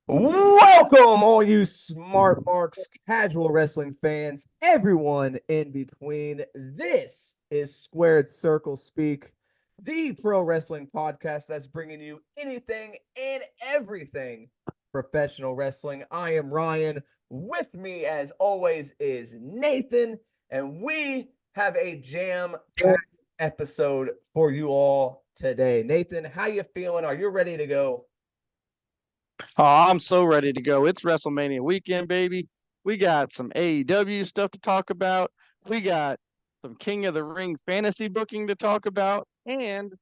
Welcome, all you smart marks, casual wrestling fans, everyone in between. This is Squared Circle Speak, the pro wrestling podcast that's bringing you anything and everything professional wrestling. I am Ryan. With me, as always, is Nathan, and we have a jam-packed episode for you all today. Nathan, how you feeling? Are you ready to go? Oh, I'm so ready to go. It's WrestleMania weekend, baby. We got some AEW stuff to talk about. We got some King of the Ring fantasy booking to talk about. And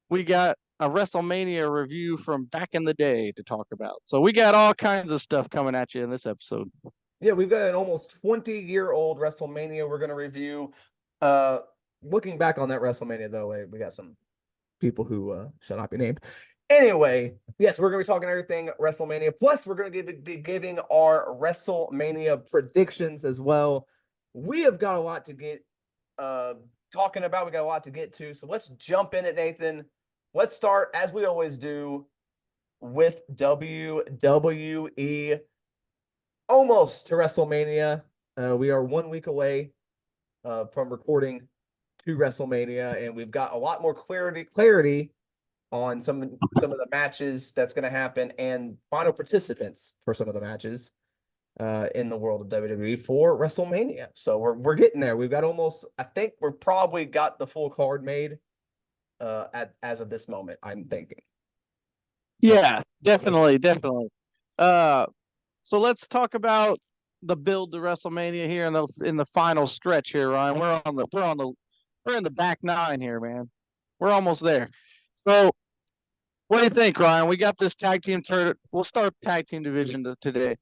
we got a WrestleMania review from back in the day to talk about. So we got all kinds of stuff coming at you in this episode. Yeah, we've got an almost 20-year-old WrestleMania we're going to review. Uh, Looking back on that WrestleMania, though, we got some people who shall not be named. Anyway, yes, we're going to be talking everything WrestleMania. Plus, we're going to be giving our WrestleMania predictions as well. We have got a lot to get talking about. We got a lot to get to. So let's jump in it, Nathan. Let's start, as we always do, with WWE. Almost to WrestleMania. We are 1 week away from recording to WrestleMania, and we've got a lot more clarity on some of the matches that's going to happen and final participants for some of the matches in the world of WWE for WrestleMania. So we're getting there. We've got almost. I think we're probably got the full card made as of this moment. I'm thinking. Yeah, definitely. Uh, so let's talk about the build to WrestleMania here in the final stretch here, Ryan. We're in the back nine here, man. We're almost there. So what do you think, Ryan? We got this tag team tournament. We'll start tag team division today.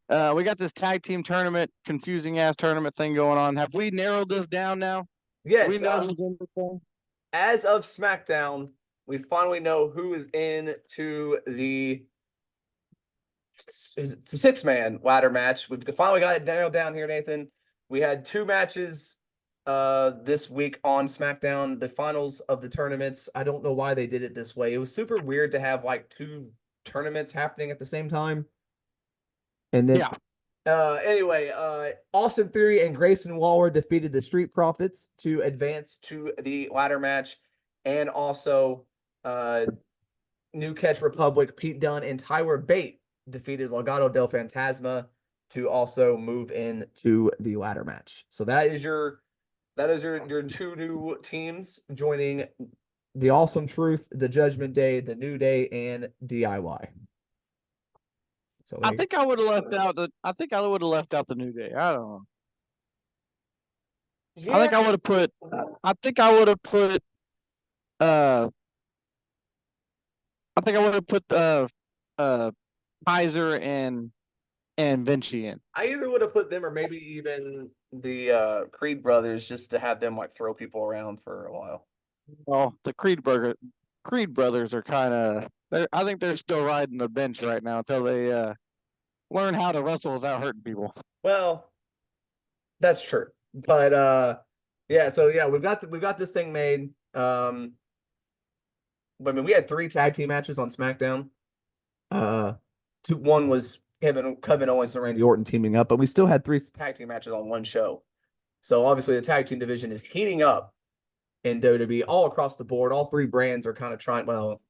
We got this tag team tournament, confusing ass tournament thing going on. Have we narrowed this down now? Do we Yes. know who's in this thing? As of SmackDown, we finally know who is in to the it's a 6-man ladder match. We've finally got it nailed down here, Nathan. We had 2 matches this week on SmackDown, the finals of the tournaments. I don't know why they did it this way. It was super weird to have like 2 tournaments happening at the same time. And then Yeah. anyway, Austin Theory and Grayson Waller defeated the Street Profits to advance to the ladder match. And also New Catch Republic, Pete Dunne and Tyler Bate defeated Legado del Fantasma to also move into the ladder match. So that is your 2 new teams joining the Awesome Truth, the Judgment Day, the New Day, and DIY. So I think I would have left out the New Day. I don't know. yeah, I think I would have put uh I think I would have put uh Kaiser and Vinci in. I either would have put them or maybe even the Creed brothers just to have them like throw people around for a while. Well, the Creed brothers are kind of. I think they're still riding the bench right now until they learn how to wrestle without hurting people. Well, that's true. But yeah, so yeah, we've got this thing made. But I mean, we had 3 tag team matches on SmackDown. One was Kevin Owens and Randy Orton teaming up, but we still had 3 tag team matches on one show. So obviously the tag team division is heating up in WWE all across the board. All 3 brands are kind of trying. Well,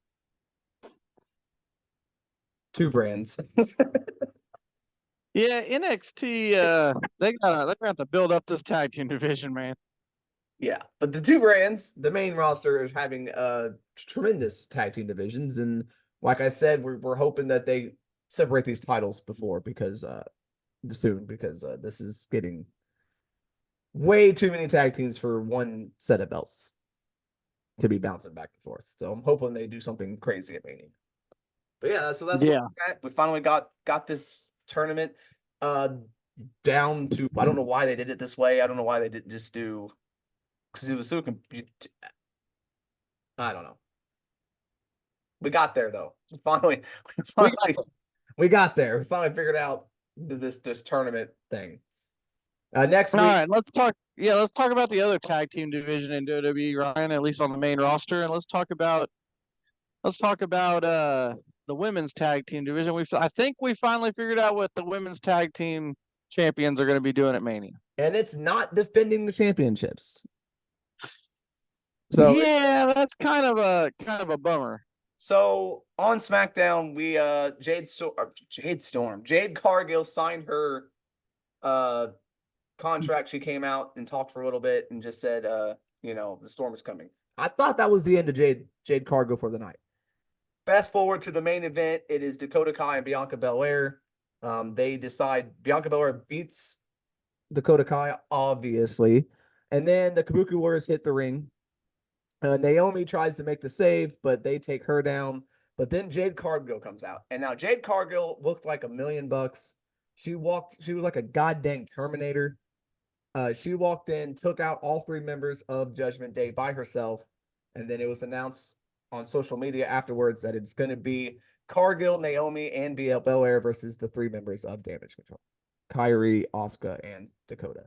2 brands. Yeah, NXT. They're gonna have to build up this tag team division, man. Yeah, but the 2 brands, the main roster is having tremendous tag team divisions, and like I said, we're hoping that they separate these titles soon because this is getting way too many tag teams for one set of belts to be bouncing back and forth. So I'm hoping they do something crazy at Mania. But yeah, so that's Yeah. what we finally got this tournament down to. I don't know why they did it this way. I don't know why they didn't just do, because it was so I don't know. We got there though. We got there. We finally figured out this tournament thing. Next All week, right, let's talk. Yeah, let's talk about the other tag team division in WWE, Ryan. At least on the main roster, and let's talk about the the women's tag team division. I think we finally figured out what the women's tag team champions are going to be doing at Mania. And it's not defending the championships. So yeah, that's kind of a bummer. So on SmackDown, we Jade Cargill signed her contract. She came out and talked for a little bit and just said, the storm is coming. I thought that was the end of Jade Cargill for the night. Fast forward to the main event. It is Dakota Kai and Bianca Belair. They decide Bianca Belair beats Dakota Kai, obviously. And then the Kabuki Warriors hit the ring. Naomi tries to make the save, but they take her down. But then Jade Cargill comes out. And now Jade Cargill looked like $1,000,000. She was like a goddamn Terminator. She walked in, took out all 3 members of Judgment Day by herself. And then it was announced on social media afterwards that it's going to be Cargill, Naomi, and Belair versus the 3 members of Damage Control. Kairi, Asuka, and Dakota.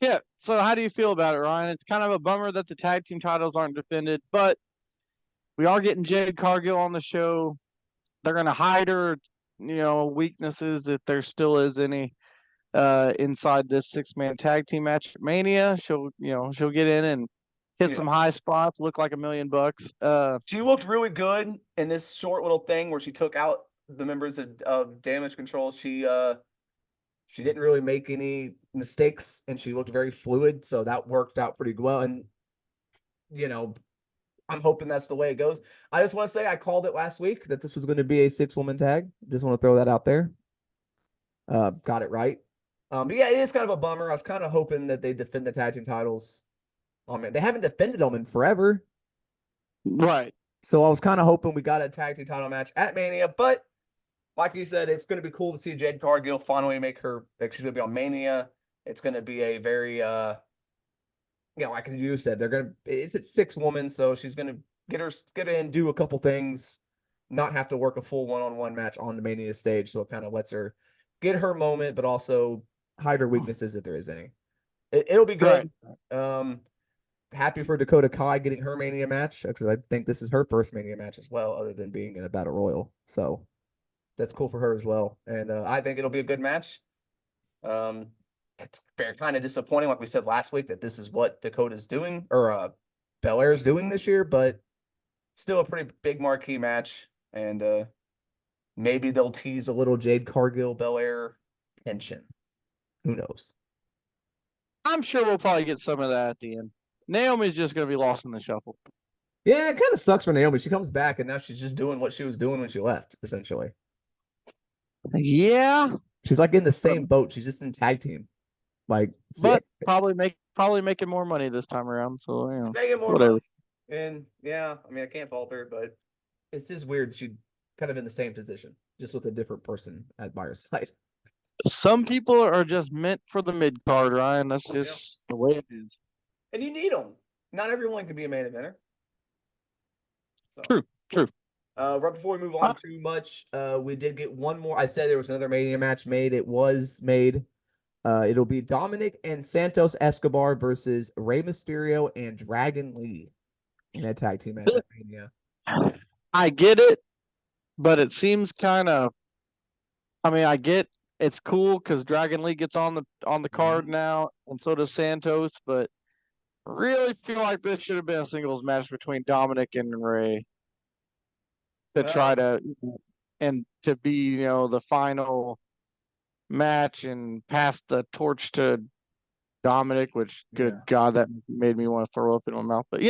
Yeah. So how do you feel about it, Ryan? It's kind of a bummer that the tag team titles aren't defended, but we are getting Jade Cargill on the show. They're going to hide her, weaknesses if there still is any inside this 6-man tag team match at Mania. She'll get in and hit some high spots, look like $1,000,000. She looked really good in this short little thing where she took out the members of Damage Control. She didn't really make any mistakes, and she looked very fluid, so that worked out pretty well. And I'm hoping that's the way it goes. I just want to say I called it last week that this was going to be a 6-woman tag. Just want to throw that out there. Got it right. But yeah, it is kind of a bummer. I was kind of hoping that they defend the tag team titles. Man, they haven't defended them in forever. Right. So I was kind of hoping we got a tag team title match at Mania, but like you said, it's going to be cool to see Jade Cargill finally she's going to be on Mania. It's going to be a very, like you said, it's a 6-woman, so she's going to get in, do a couple things, not have to work a full one-on-one match on the Mania stage. So it kind of lets her get her moment, but also hide her weaknesses if there is any. It'll be good. Right. Happy for Dakota Kai getting her Mania match, because I think this is her first Mania match as well, other than being in a Battle Royal. So that's cool for her as well. And I think it'll be a good match. It's kind of disappointing, like we said last week, that this is what Dakota's doing, or Belair's doing this year, but still a pretty big marquee match. And maybe they'll tease a little Jade Cargill Belair tension. Who knows? I'm sure we'll probably get some of that at the end. Naomi's just going to be lost in the shuffle. Yeah, it kind of sucks for Naomi. She comes back, and now she's just doing what she was doing when she left, essentially. Yeah. She's like in the same boat. She's just in tag team. But probably making more money this time around. So, making more whatever. money. And, I can't fault her, but it's just weird. She's kind of in the same position, just with a different person by her side. Some people are just meant for the mid card, Ryan. That's just the way it is. And you need them. Not everyone can be a main eventer. So. True. Right before we move on too much, we did get one more. I said there was another Mania match made. It was made. It'll be Dominic and Santos Escobar versus Rey Mysterio and Dragon Lee in a tag team match at Mania. I get it, but it seems kind of. I get it's cool because Dragon Lee gets on the card now, and so does Santos. But I really feel like this should have been a singles match between Dominic and Rey to try to be the final match and pass the torch to Dominic. Which, good God, that made me want to throw up in my mouth. But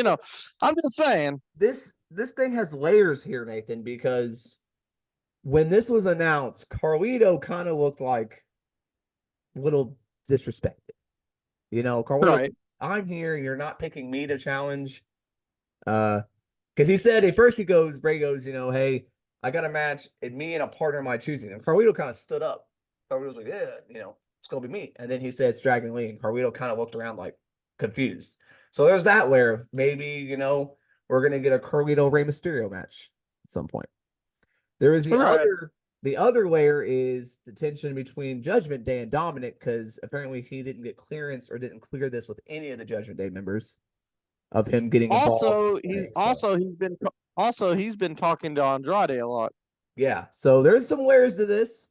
I'm just saying this thing has layers here, Nathan, because when this was announced, Carlito kind of looked like a little disrespected. Carlito, right. I'm here. You're not picking me to challenge. Because he said at first Ray goes, hey, I got a match. And me and a partner of my choosing. And Carlito kind of stood up. Carlito was like, yeah, it's gonna be me. And then he said it's Dragon Lee, and Carlito kind of looked around like confused. So there's that where maybe we're gonna get a Carlito Rey Mysterio match at some point. There is the other layer is the tension between Judgment Day and Dominic, because apparently he didn't get clearance or didn't clear this with any of the Judgment Day members. of him getting involved. So He's been talking to Andrade a lot. yeah, so there's some layers to this,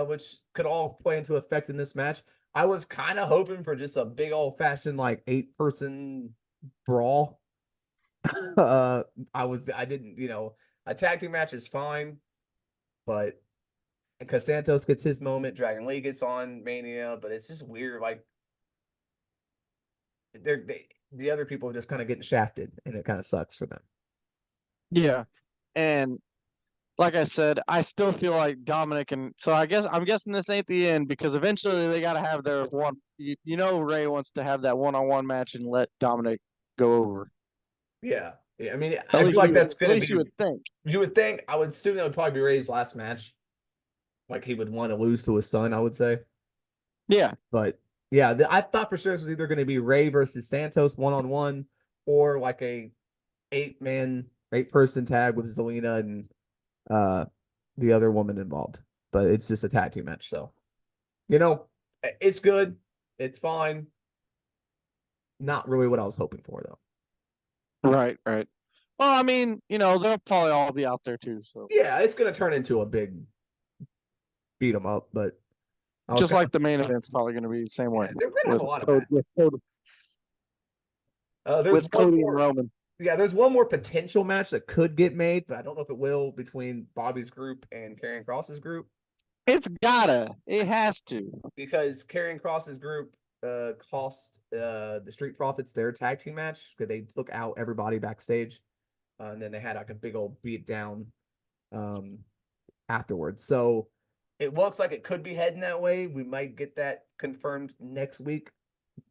which could all play into effect in this match. I was kind of hoping for just a big old fashioned like 8-person brawl. I didn't, a tag team match is fine, but because Santos gets his moment, Dragon Lee gets on Mania, but it's just weird. Like the other people just kind of getting shafted, and it kind of sucks for them. Yeah, and like I said, I still feel like Dominic, and so I'm guessing this ain't the end because eventually they got to have their one. Ray wants to have that one-on-one match and let Dominic go over. Yeah, yeah. I mean, At I feel least like that's at gonna least be. you would think. You would think. I would assume that would probably be Ray's last match. Like he would want to lose to his son, I would say. Yeah, But yeah, I thought for sure this was either going to be Ray versus Santos 1-on-1 or like a 8-person tag with Zelina and uh the other woman involved. But it's just a tag team match, so it's good. It's fine. Not really what I was hoping for though. right. Well, I mean, they'll probably all be out there too. So Yeah, it's going to turn into a big beat 'em up, but I was just kind like the main event's probably going to be the same way they're going to have with a lot of matches. There's with one Cody and more. Roman. Yeah, there's one more potential match that could get made, but I don't know if it will between Bobby's group and Karrion Cross's group It has to. because Karrion Cross's group cost the Street Profits their tag team match because they took out everybody backstage, and then they had like a big old beat down um, afterwards. So it looks like it could be heading that way. We might get that confirmed next week,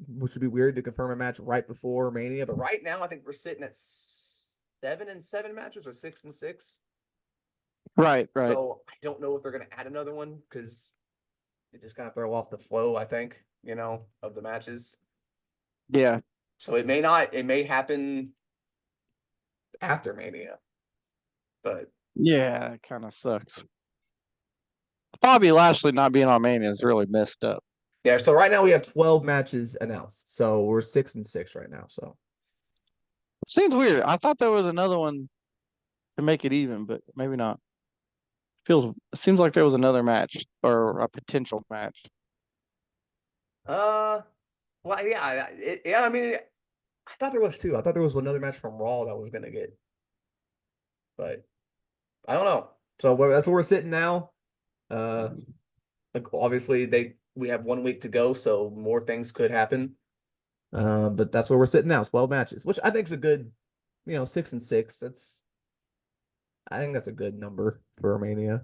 which would be weird to confirm a match right before Mania. But right now, I think we're sitting at 7-7 matches or 6-6. Right. So I don't know if they're going to add another one because it just kind of throw off the flow, I think, of the matches. Yeah. So it may not, it may happen after Mania. But Yeah, it kind of sucks. Bobby Lashley not being on Mania is really messed up. yeah, so right now we have 12 matches announced. So we're 6-6 right now. So Seems weird. I thought there was another one to make it even, but maybe not. It seems like there was another match or a potential match. well, yeah, I mean, I thought there was two. I thought there was another match from Raw that was gonna get, but I don't know. So that's where we're sitting now. Like obviously we have 1 week to go, so more things could happen. But that's where we're sitting now. 12 matches, which I think is a good, 6-6. I think that's a good number for Mania.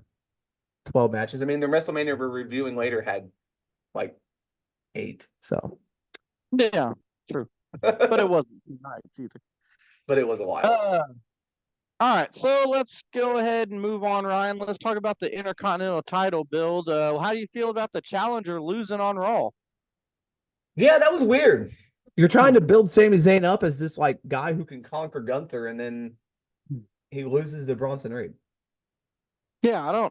12 matches. I mean, the WrestleMania we're reviewing later had like 8. So Yeah, true. But it wasn't nice either. But it was a while. All right, so let's go ahead and move on, Ryan. Let's talk about the Intercontinental title build. How do you feel about the challenger losing on Raw? Yeah, that was weird. You're trying to build Sami Zayn up as this like guy who can conquer Gunther, and then he loses to Bronson Reed. Yeah,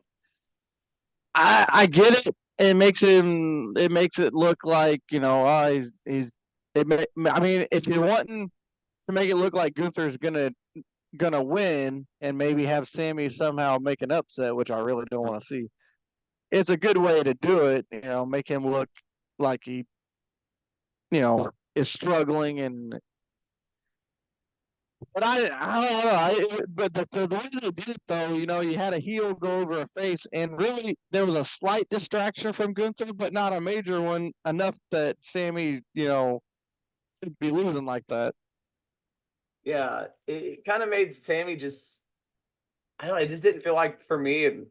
I get it. It makes it look like, I mean, if you're wanting to make it look like Gunther's gonna win and maybe have Sammy somehow make an upset, which I really don't want to see. It's a good way to do it, make him look like he, is struggling but I don't know. But the way they did it, though, you had a heel go over a face, and really there was a slight distraction from Gunther, but not a major one enough that Sammy, should be losing like that. Yeah, it kind of made Sammy just, I don't know, it just didn't feel like for me, it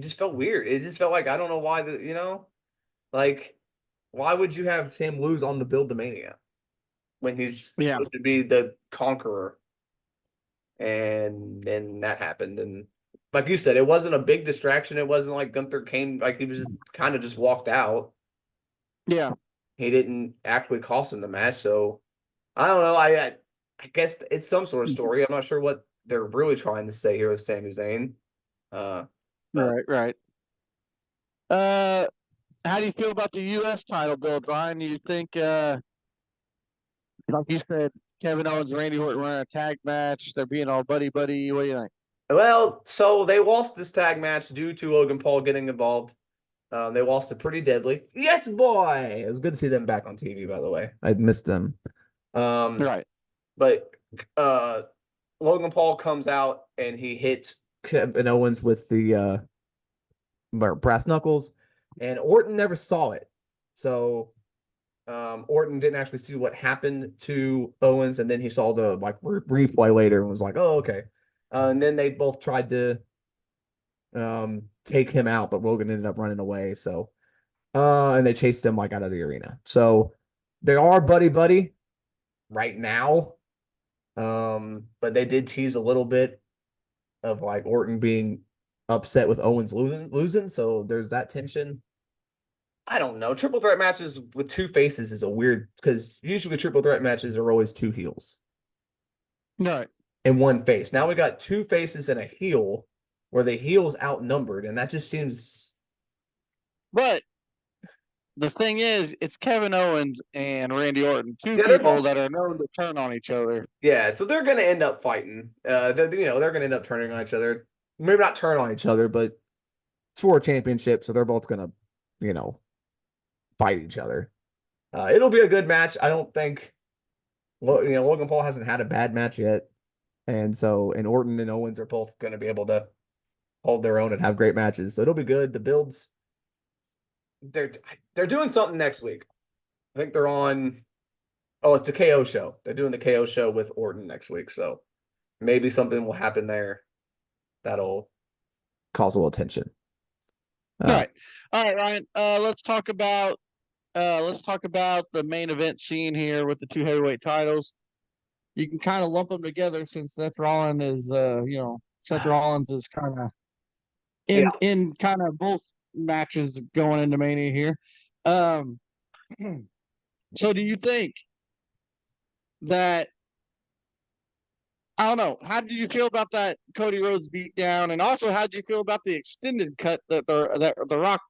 just felt weird. It just felt like, I don't know why, like, why would you have Sam lose on the build to Mania when he's supposed to be the conqueror? And then that happened. And like you said, it wasn't a big distraction. It wasn't like Gunther came, like he was kind of just walked out. Yeah. He didn't actually cost him the match. So I don't know. I guess it's some sort of story. I'm not sure what they're really trying to say here with Sami Zayn. Right. How do you feel about the U.S. title build, Ryan? Do you think Like you said, Kevin Owens and Randy Orton running a tag match. They're being all buddy buddy. What do you think? Well, so they lost this tag match due to Logan Paul getting involved. They lost it pretty deadly. Yes, boy. It was good to see them back on TV, by the way. I missed them. Right. But Logan Paul comes out and he hits Kevin Owens with the brass knuckles, and Orton never saw it. So Orton didn't actually see what happened to Owens, and then he saw the replay later and was like, "Oh, okay." And then they both tried to take him out, but Logan ended up running away. So and they chased him out of the arena. So they are buddy buddy right now. But they did tease a little bit of Orton being upset with Owens losing. So there's that tension. I don't know. Triple threat matches with two faces is a weird, because usually triple threat matches are always two heels. Right. And one face. Now we got two faces and a heel where the heel's outnumbered, and that just seems. But the thing is, it's Kevin Owens and Randy Orton, two people that are known to turn on each other. Yeah, so they're going to end up fighting. They're going to end up turning on each other. Maybe not turn on each other, but it's for a championship, so they're both going to, fight each other. It'll be a good match. I don't think, Logan Paul hasn't had a bad match yet, and Orton and Owens are both going to be able to hold their own and have great matches. So it'll be good. The builds, they're doing something next week. I think they're on. Oh, it's the KO show. They're doing the KO show with Orton next week, so maybe something will happen there that'll cause a little tension. All right, Ryan. Let's talk about the main event scene here with the two heavyweight titles. You can kind of lump them together since Seth Rollins is, Seth Rollins is kind of in kind of both matches going into Mania here. So do you think that, I don't know, how did you feel about that Cody Rhodes beat down, and also how did you feel about the extended cut that the Rock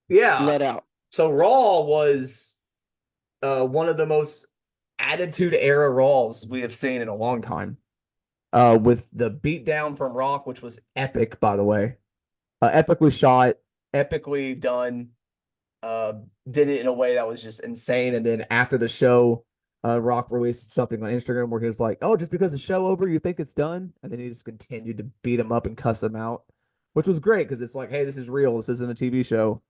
let out? So Raw was one of the most attitude era Raws we have seen in a long time. With the beatdown from Rock, which was epic, by the way. Epically shot, epically done. Did it in a way that was just insane. And then after the show, Rock released something on Instagram where he was like, "Oh, just because the show over, you think it's done?" And then he just continued to beat him up and cuss him out, which was great because it's like, hey, this is real. This isn't a TV show.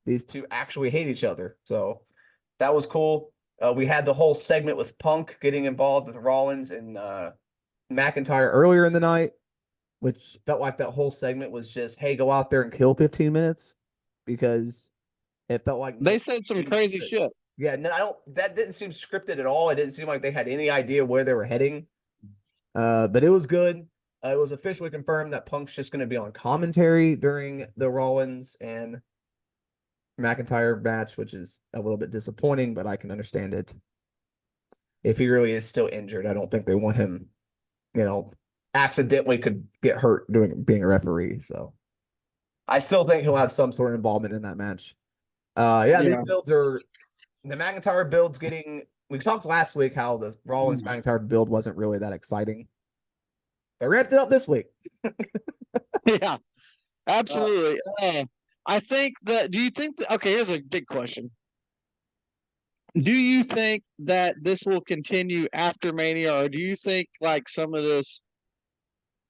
These two actually hate each other. So that was cool. We had the whole segment with Punk getting involved with Rollins and McIntyre earlier in the night, which felt like that whole segment was just, hey, go out there and kill 15 minutes, because it felt like they said some crazy shit. Yeah, no, that didn't seem scripted at all. It didn't seem like they had any idea where they were heading. But it was good. It was officially confirmed that Punk's just going to be on commentary during the Rollins and McIntyre match, which is a little bit disappointing, but I can understand it. If he really is still injured, I don't think they want him, accidentally could get hurt being a referee. So I still think he'll have some sort of involvement in that match. These builds are, the McIntyre build's getting, we talked last week how the Rollins McIntyre build wasn't really that exciting. They ramped it up this week. Yeah, absolutely. I think that, okay, here's a big question. Do you think that this will continue after Mania, or do you think some of this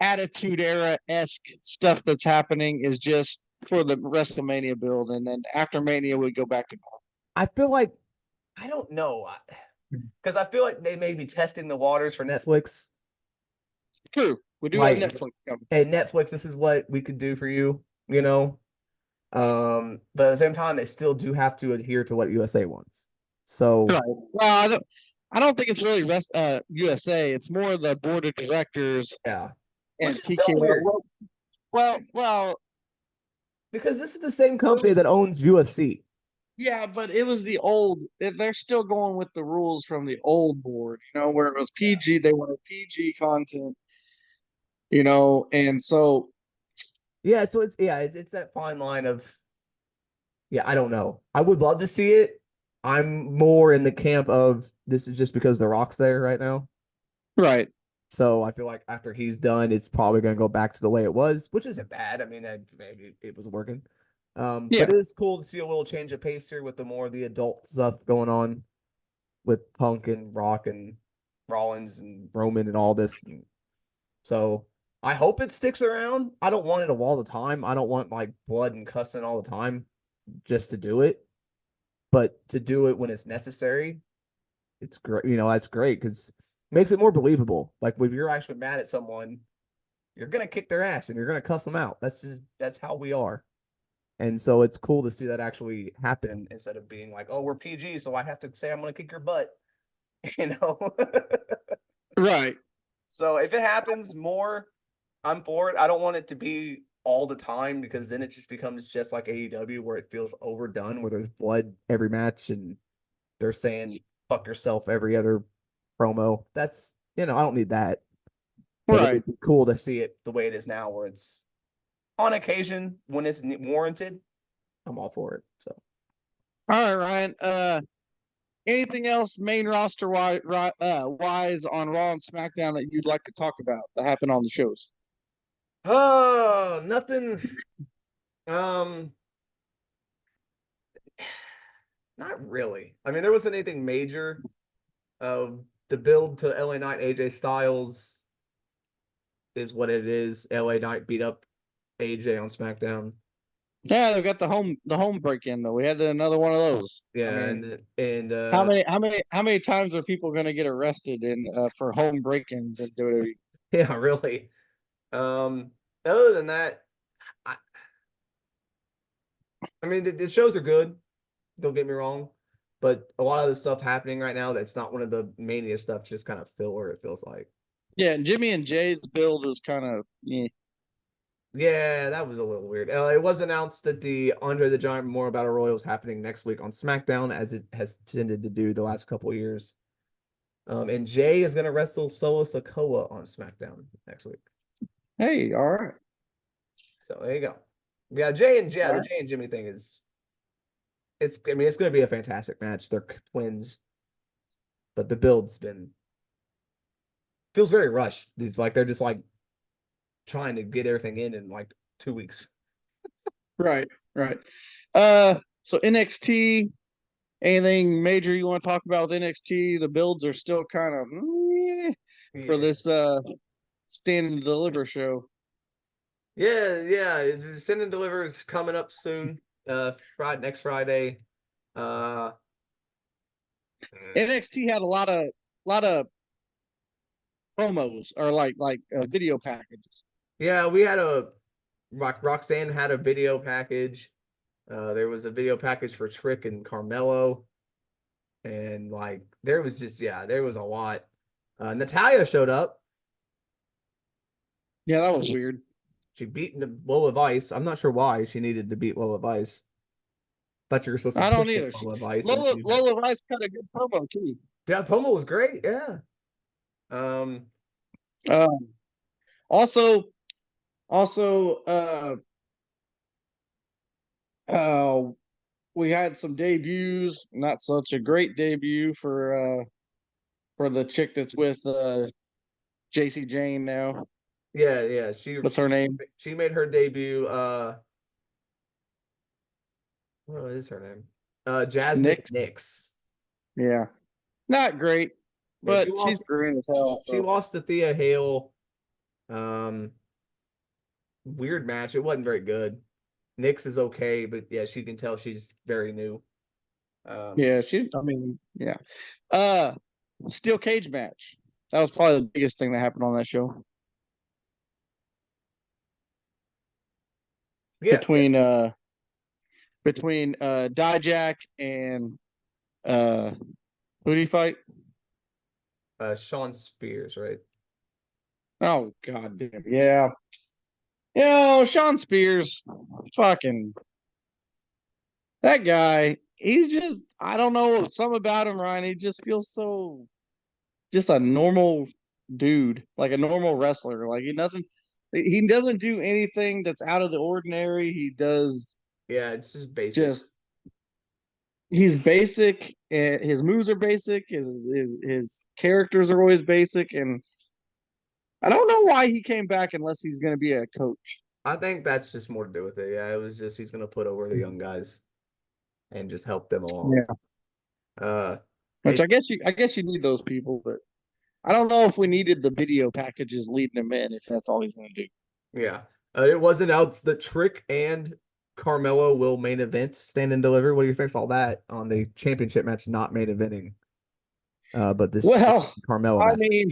Attitude Era-esque stuff that's happening is just for the WrestleMania build, and then after Mania we go back to normal? I feel like, I don't know, because I feel like they may be testing the waters for Netflix. True, we do have Netflix coming. Hey, Netflix, this is what we could do for you, but at the same time, they still do have to adhere to what USA wants. So, right. Well, I don't think it's really USA. It's more the board of directors. Yeah, and which is so weird. Well, because this is the same company that owns UFC. Yeah, but it was the old. They're still going with the rules from the old board, where it was PG. They wanted PG content, and so. Yeah, so it's that fine line of. Yeah, I don't know. I would love to see it, I'm more in the camp of this is just because The Rock's there right now. Right. So I feel like after he's done, it's probably going to go back to the way it was, which isn't bad. I mean, maybe it was working. But Yeah. it is cool to see a little change of pace here with the more of the adult stuff going on with Punk and Rock and Rollins and Roman and all this. So I hope it sticks around. I don't want it all the time. I don't want like blood and cussing all the time just to do it. But to do it when it's necessary, it's great. That's great because it makes it more believable. Like if you're actually mad at someone, you're gonna kick their ass and you're gonna cuss them out. That's how we are. And so it's cool to see that actually happen instead of being like, oh, we're PG, so I have to say I'm gonna kick your butt. you know. Right. So if it happens more, I'm for it. I don't want it to be all the time because then it just becomes just like AEW where it feels overdone, where there's blood every match and they're saying fuck yourself every other promo. That's I don't need that. But it Right. would be cool to see it the way it is now, where it's on occasion when it's warranted. I'm all for it. So All right, Ryan. Anything else main roster wise on Raw and SmackDown that you'd like to talk about that happened on the shows? oh, nothing. Um, not really. I mean, there wasn't anything major. The build to LA Knight AJ Styles is what it is. LA Knight beat up AJ on SmackDown. Yeah, they've got the home break in though. We had another one of those. I Yeah, mean, and how many times are people going to get arrested in for home break-ins in WWE? yeah, really. Um, other than that, I, I mean the shows are good. Don't get me wrong, but a lot of the stuff happening right now that's not one of the mania stuff, just kind of filler. It feels like. Yeah, and Jimmy and Jay's build is kind of Yeah, that was a little weird. It was announced that the Andre the Giant Memorial Battle Royal is happening next week on SmackDown, as it has tended to do the last couple of years. And Jay is going to wrestle Solo Sikoa on SmackDown next week. hey, all right, So there you go. Yeah, Jay and all the right. Jay and Jimmy thing is it's. I mean, it's going to be a fantastic match. They're twins, but the build's been feels very rushed. It's like they're just like trying to get everything in like 2 weeks. Right, right. So NXT, anything major you want to talk about with NXT? The builds are still kind of for Yeah. this stand and deliver show. Yeah. Send and deliver is coming up soon. Friday next Friday. Uh, NXT had a lot of promos or like video packages. yeah, we had Roxanne had a video package. There was a video package for Trick and Carmelo, and like there was just there was a lot. Natalia showed up. Yeah, that was weird. She beat Lola Vice. I'm not sure why she needed to beat Lola Vice. Thought you were supposed to I be don't pushing either. Lola Vice, and Lola Rice cut a good promo too. yeah, Pomo was great. Yeah. Um. Um, also, also, uh, we had some debuts. Not such a great debut for the chick that's with JC Jane now. Yeah. What's her name? She made her debut. What is her name? Jasmine Nyx. Nix. Yeah, not great, Yeah, she but she's lost. green as hell. She So lost to Thea Hale. Um, weird match. It wasn't very good. Nix is okay, but yeah, she can tell she's very new. Um, yeah, she. I mean, yeah. Uh, steel cage match. That was probably the biggest thing that happened on that show yeah. between Dijak and uh who did he fight? Sean Spears, right? Oh god damn. Yeah. You know, Sean Spears, fucking that guy, he's just I don't know something about him, Ryan. He just feels so just a normal dude, like a normal wrestler. Like he doesn't do anything that's out of the ordinary. He does Yeah, it's just basic. just he's basic. His moves are basic. His characters are always basic, and I don't know why he came back unless he's going to be a coach. I think that's just more to do with it. Yeah, it was just he's gonna put over the young guys and just help them along. Yeah, Uh, which it I guess you need those people, but I don't know if we needed the video packages leading him in if that's all he's going to do. yeah, it was announced that Trick and Carmelo will main event Stand and Deliver. What do you think of all that on the championship match not main eventing? But this Well, Carmelo I match. mean,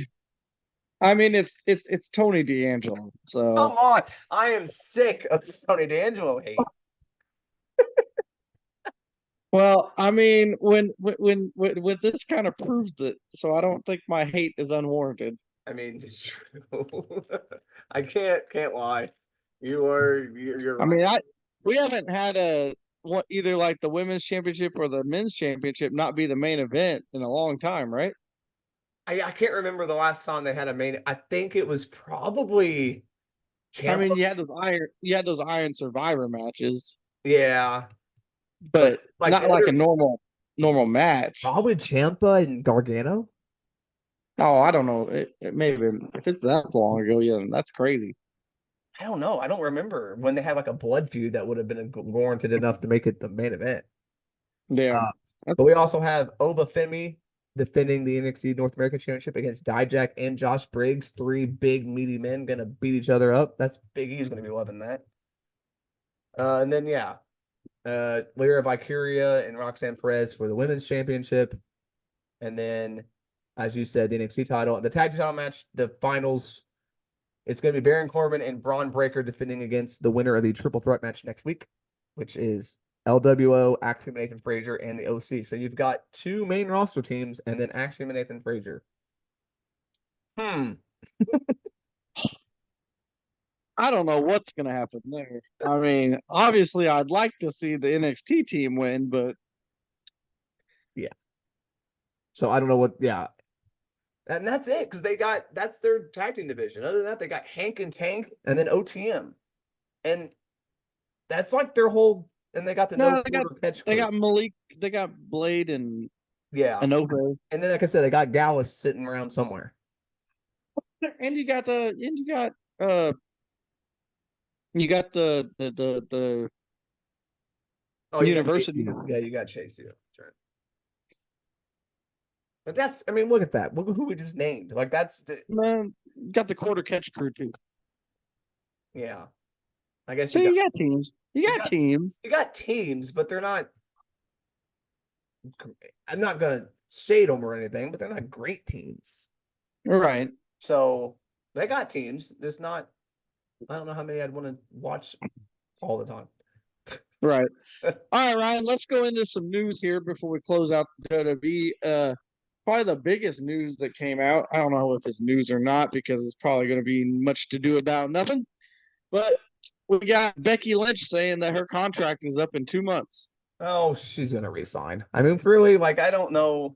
it's Tony D'Angelo, Come so on, I am sick of this Tony D'Angelo hate. well, I mean, when this kind of proves it, so I don't think my hate is unwarranted. I mean, it's true. I can't lie. You're I right. mean, I we haven't had a what either like the women's championship or the men's championship not be the main event in a long time, right? I can't remember the last time they had a main. I think it was probably I Champa. mean, you had those Iron Survivor matches, Yeah, but but like the not like a other normal match. probably Champa and Gargano. Oh, I don't know. It may have been if it's that long ago. Yeah, that's crazy. I don't know. I don't remember when they had like a blood feud that would have been warranted enough to make it the main event. Yeah, Uh, that's, but we also have Oba Femi defending the NXT North American Championship against Dijak and Josh Briggs. Three big meaty men gonna beat each other up. That's Big E's gonna be loving that. And then yeah, Lyra Valkyria and Roxanne Perez for the women's championship. And then, as you said, the NXT title, the tag title match, the finals. It's going to be Baron Corbin and Braun Breaker defending against the winner of the triple threat match next week, which is LWO, Axiom and Nathan Frazier, and the OC. So you've got two main roster teams and then Axiom and Nathan Frazier. Hmm. I don't know what's gonna happen there. I mean, obviously, I'd like to see the NXT team win, but Yeah. So I don't know what. Yeah. And that's it because that's their tag team division. Other than that, they got Hank and Tank and then OTM. And that's like their whole. And they got the no no, quarter catch they crew. got Malik, they got Blade and Yeah. Inoue, And then, like I said, they got Gallus sitting around somewhere. and uh you got the Oh, you got Chase university. U. Yeah, you got Chase U. Sure. But that's, I mean, look at that. Look at who we just named. Like, Man, you got the quarter catch crew too. yeah. I guess So you got teams. You you got got, teams. you got teams, but they're not, I'm not going to shade them or anything, but they're not great teams. Right. So they got teams. There's not, I don't know how many I'd want to watch all the time. Right. All right, Ryan, let's go into some news here before we close out the WWE. Probably the biggest news that came out. I don't know if it's news or not because it's probably going to be much to do about nothing. But we got Becky Lynch saying that her contract is up in 2 months. Oh, she's going to resign. I mean, really, like, I don't know.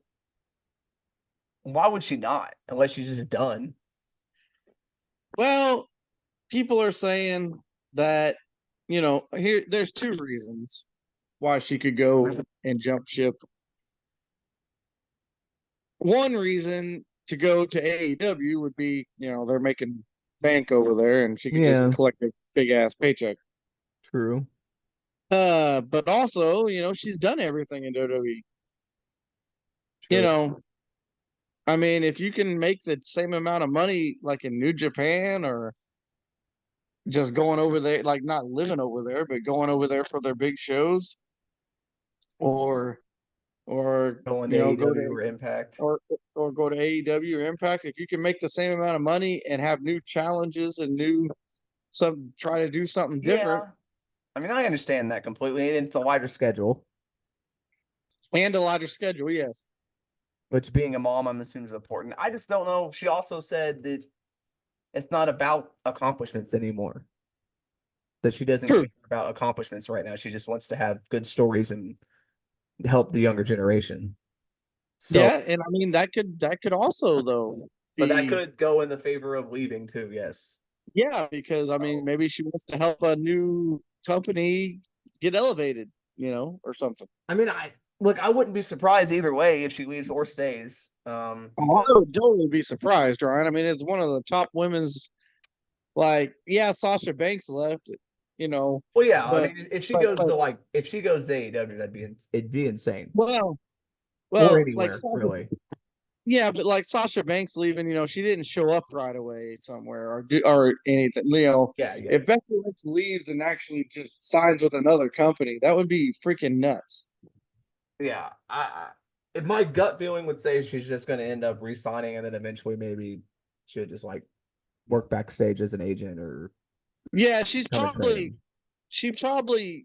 Why would she not? Unless she's just done. Well, people are saying that, here there's two reasons why she could go and jump ship. One reason to go to AEW would be, they're making bank over there and she could just Yeah, collect a big ass paycheck. true. But also, she's done everything in WWE. You True. know, I mean, if you can make the same amount of money like in New Japan or just going over there, like not living over there, but going over there for their big shows, or or Going to you know, go AEW to or Impact. or or go to AEW or Impact, if you can make the same amount of money and have new challenges and try to do something different Yeah. I mean, I understand that completely. And it's a lighter schedule, and a lighter schedule, yes. which being a mom, I'm assuming is important. I just don't know. She also said that it's not about accomplishments anymore. That she doesn't True. care about accomplishments right now. She just wants to have good stories and help the younger generation. So, Yeah, and I mean that could also though but that be could go in the favor of leaving too. Yes. yeah, because I mean So, maybe she wants to help a new company get elevated, or something. I mean, look, I wouldn't be surprised either way if she leaves or stays. Oh, I Because would totally be surprised, Ryan. I mean, it's one of the top women's. Like, yeah, Sasha Banks left, you know, well, yeah, I but mean, if she but goes but to if she goes to AEW, it'd be insane. well, Or like anywhere, Sasha, really. yeah, but like Sasha Banks leaving, she didn't show up right away somewhere or anything. Yeah, yeah, If Becky Lynch leaves and actually just signs with another company, that would be freaking nuts. yeah. If my gut feeling would say she's just going to end up re-signing, and then eventually maybe she'll just like work backstage as an agent or Yeah, become a trainer. she probably,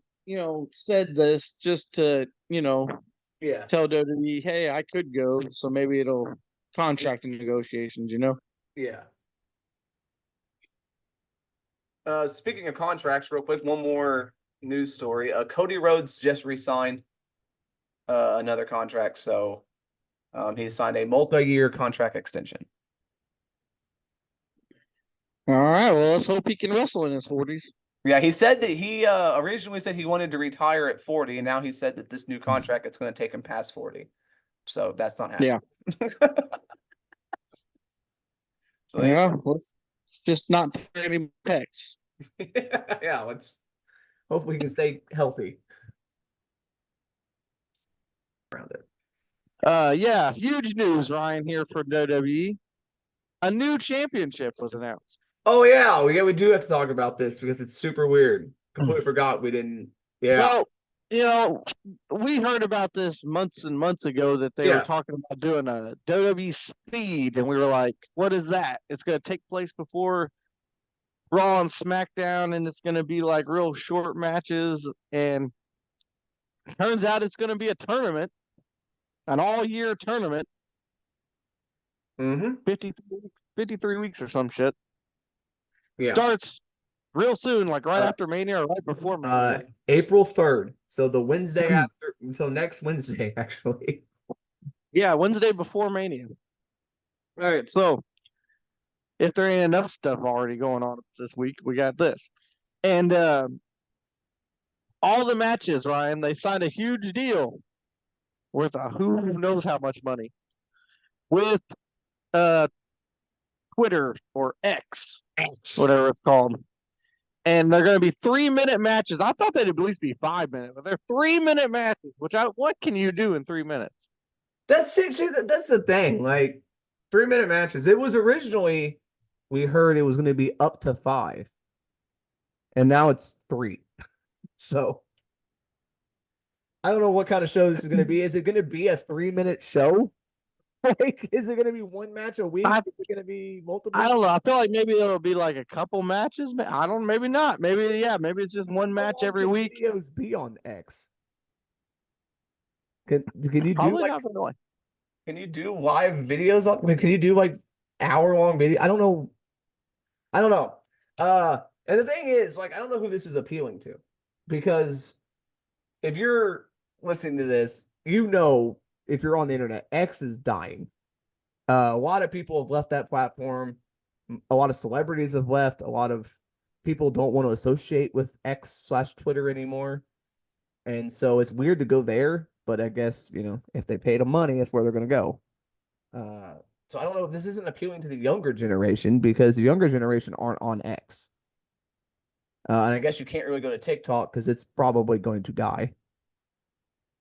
said this just to, Yeah, tell WWE, hey, I could go, so maybe it'll contract negotiations. yeah. Speaking of contracts, real quick, one more news story. Cody Rhodes just re-signed another contract, so he signed a multi-year contract extension. All right, well, let's hope he can wrestle in his 40s. Yeah, he said that he originally said he wanted to retire at 40, and now he said that this new contract it's going to take him past 40. So that's not Yeah. happening. So they, Yeah, let's just not take any pecs. yeah, let's hope we can stay healthy around it. Yeah, huge news, Ryan, here for WWE. A new championship was announced. Oh yeah, we do have to talk about this because it's super weird. Completely forgot we didn't. Yeah, Well, we heard about this months and months ago that they were yeah. talking about doing a WWE Speed, and we were like, what is that? It's going to take place before Raw and SmackDown, and it's going to be like real short matches. And turns out it's going to be a tournament, an all-year tournament, Mm-hmm. 53 weeks or some shit. Yeah. Starts real soon, like right Uh, after Mania or right before Mania. April 3rd. So the Wednesday after. So next Wednesday, actually. Yeah, Wednesday before Mania. All right, so if there ain't enough stuff already going on this week, we got this. And all the matches, Ryan, they signed a huge deal worth who knows how much money with uh Twitter or X, whatever it's called. And they're going to be 3-minute matches. I thought they'd at least be 5 minutes, but they're 3-minute matches. What can you do in 3 minutes? That's it. That's the thing. Like 3-minute matches. It was originally we heard it was going to be up to 5, and now it's 3. So I don't know what kind of show this is going to be. Is it going to be a 3-minute show? Like, is it going to be one match a week? I Is it going to be I multiple? don't know. I feel like maybe it'll be like a couple matches. I don't. Maybe not. Maybe it's just one How match long every can week. videos be on X? Can you do Probably like not really. can you do live videos on? I mean, can you do like hour-long video? I don't know. I don't know. And the thing is, like, I don't know who this is appealing to, because if you're listening to this, if you're on the internet, X is dying. A lot of people have left that platform. A lot of celebrities have left. A lot of people don't want to associate with X/Twitter anymore. And so it's weird to go there, but I guess, if they pay the money, that's where they're going to go. Uh, so I don't know if this isn't appealing to the younger generation, because the younger generation aren't on X. And I guess you can't really go to TikTok because it's probably going to die.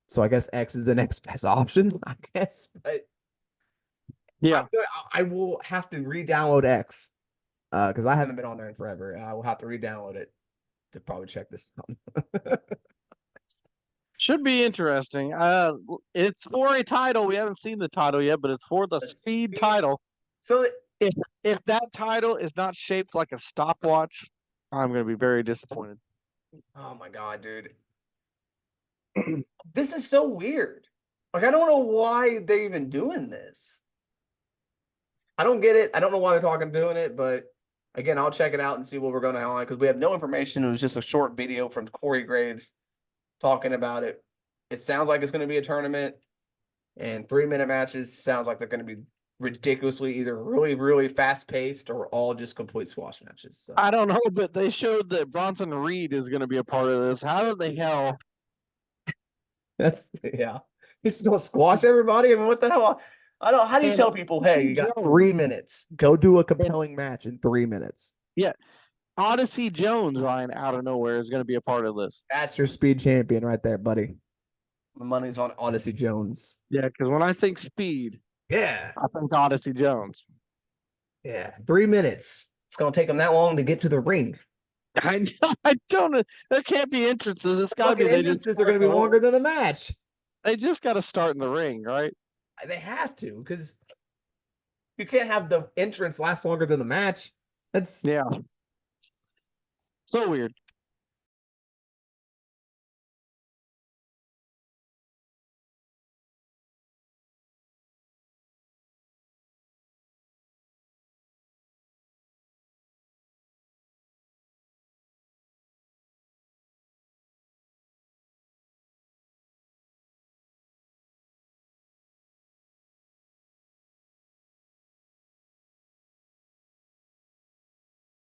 So I guess X is the next best option, I guess. But Yeah. I will have to re-download X because I haven't been on there in forever. I will have to re-download it to probably check this out. Should be interesting. It's for a title. We haven't seen the title yet, but it's for the Speed title. So If that title is not shaped like a stopwatch, I'm going to be very disappointed. oh my God, dude. This is so weird. Like, I don't know why they're even doing this. I don't get it. I don't know why they're talking doing it, but again, I'll check it out and see what we're going to on, because we have no information. It was just a short video from Corey Graves talking about it. It sounds like it's going to be a tournament, and 3-minute matches sounds like they're going to be ridiculously either really, really fast paced or all just complete squash matches. So I don't know, but they showed that Bronson Reed is going to be a part of this. How the hell? that's yeah. He's just gonna squash everybody. I mean, what the hell? I don't. How do you And tell people, hey, you got Jones. 3 minutes. Go do a And compelling match in 3 minutes. yeah, Odyssey Jones, Ryan, out of nowhere is going to be a part of this. That's your speed champion right there, buddy. The money's on Odyssey Jones. Yeah, because when I think speed, Yeah, I think Odyssey Jones. yeah. 3 minutes. It's gonna take him that long to get to the ring. I don't know. There can't be entrances. It's got to be Fucking entrances are gonna be longer than the match. They just got to start in the ring, right? They have to, because you can't have the entrance last longer than the match. That's Yeah. So weird.